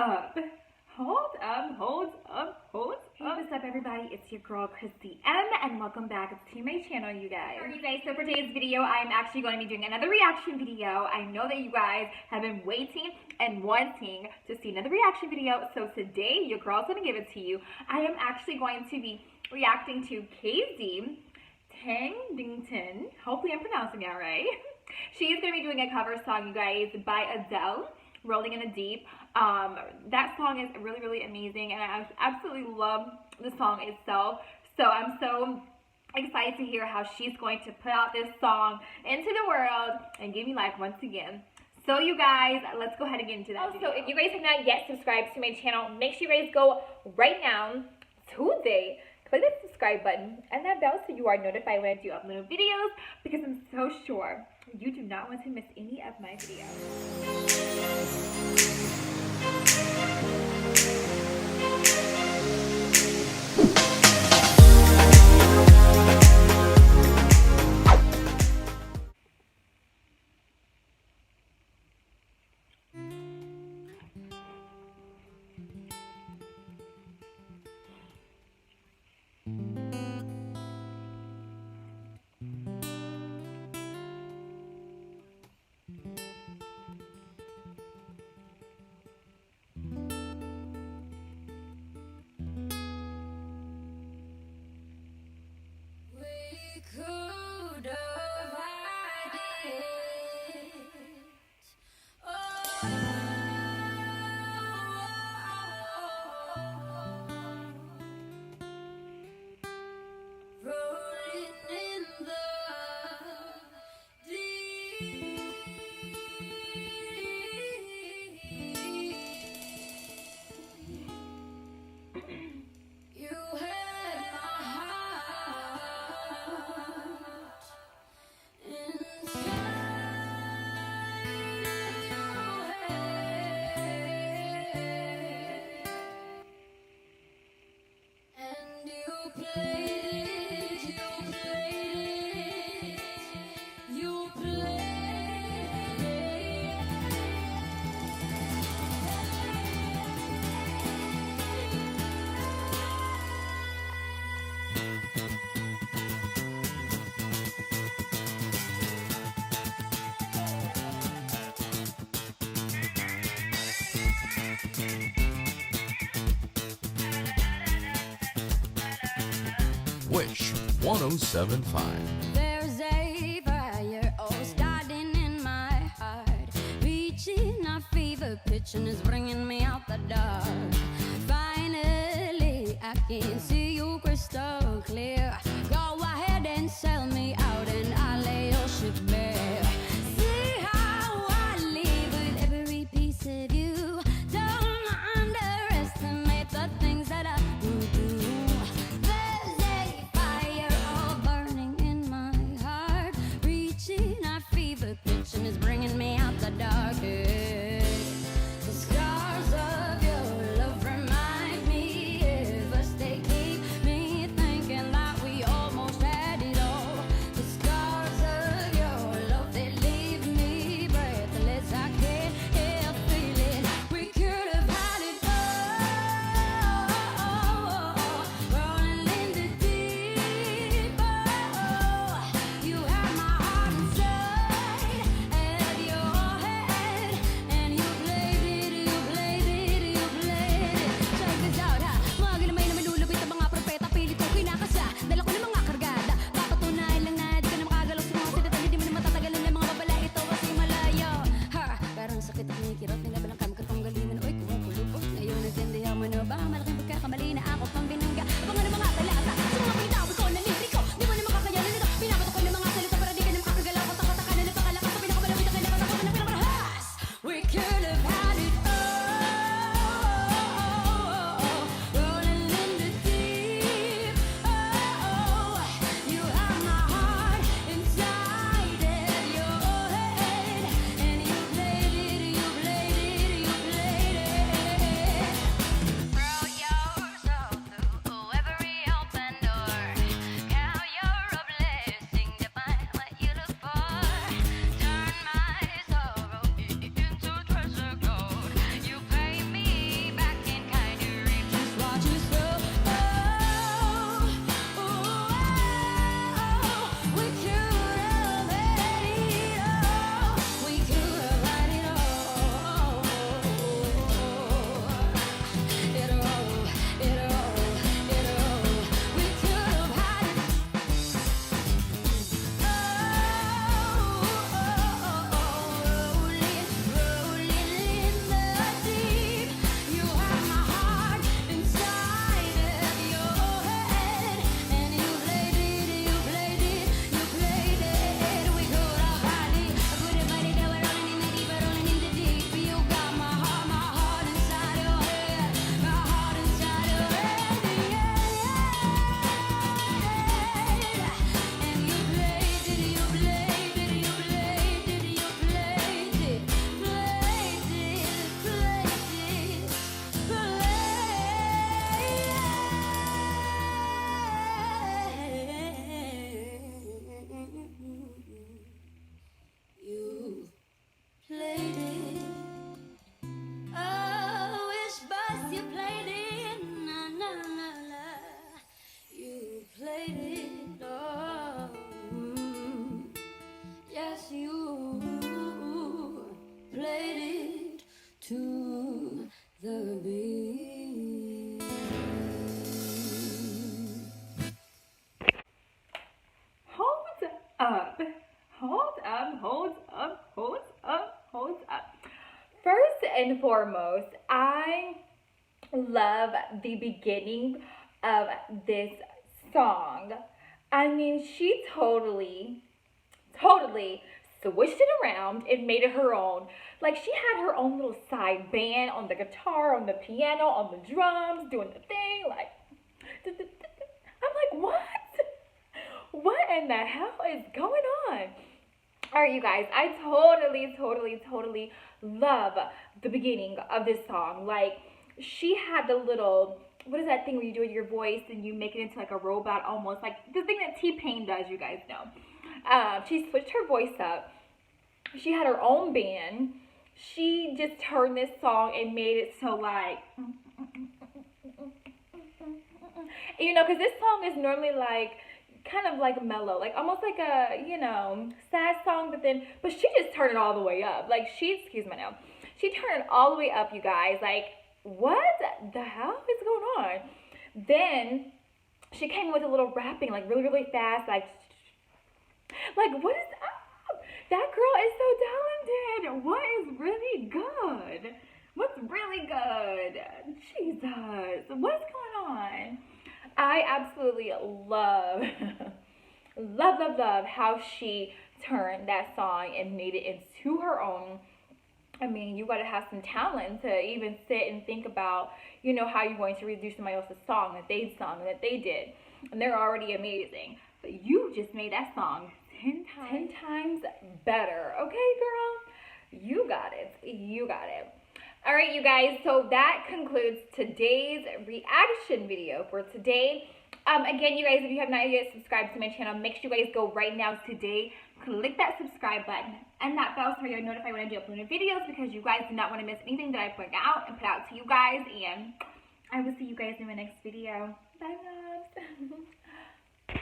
up. Hold up, hold up, hold up. Hey, what's up everybody? It's your girl Christy M and welcome back to my channel, you guys. Alright guys, so for today's video, I'm actually going to be doing another reaction video. I know that you guys have been waiting and wanting to see another reaction video, so today your girl's going to give it to you. I am actually going to be reacting to KZ Tandingan. Hopefully I'm pronouncing that right. She is going to be doing a cover song, you guys, by Adele, Rolling in the Deep. That song is really, really amazing, and I absolutely love the song itself. So I'm so excited to hear how she's going to put out this song into the world and give me life once again. So you guys, let's go ahead and get into that video. If you guys have not yet subscribed to my channel, make sure you guys go right now, today, click that subscribe button and that bell so you are notified when I do upload videos, because I'm so sure you do not want to miss any of my videos. Wish 1075. There's a fire starting in my heart, reaching a fever pitch and it's bringing me out the dark. Finally, I can see you crystal clear. Go ahead and sell me out and I'll lay your ship bare. See how I live with every piece of you. Don't underestimate the things that I do. And it's bringing me out the darkest. The scars of your love remind me of us. They keep me thinking that we almost had it all. The scars of your love, they leave me breathless. I can't help feeling we could have had it all. Rolling in the deep. Oh, you have my heart inside. to the beat. Hold up. Hold up, hold up, hold up, hold up. First and foremost, I love the beginning of this song. I mean, she totally switched it around and made it her own. Like, she had her own little side band on the guitar, on the piano, on the drums, doing the thing. Like, I'm like, what? What in the hell is going on? All right, you guys, I totally love the beginning of this song. Like, she had the little, what is that thing where you do with your voice and you make it into like a robot almost, like the thing that T-Pain does, you guys know. She switched her voice up. She had her own band. She just turned this song and made it so like, you know, because this song is normally like, kind of like mellow, like almost like a, you know, sad song, but she just turned it all the way up. Like, excuse me now, she turned it all the way up, you guys. Like, what the hell is going on? Then she came with a little rapping, like really fast, like what is up? That girl is so talented. What is really good? What's really good? Jesus, what's going on? I absolutely love how she turned that song and made it into her own. I mean, you gotta have some talent to even sit and think about, you know, how you're going to redo somebody else's song that they sung, that they did. And they're already amazing. But you just made that song 10 times better. Okay, girl? You got it. You got it. All right, you guys, so that concludes today's reaction video for today. Again, you guys, if you have not yet subscribed to my channel, make sure you guys go right now today. Click that subscribe button and that bell so you're notified when I do upload videos, because you guys do not want to miss anything that I put out and put out to you guys. And I will see you guys in my next video. Bye, loves.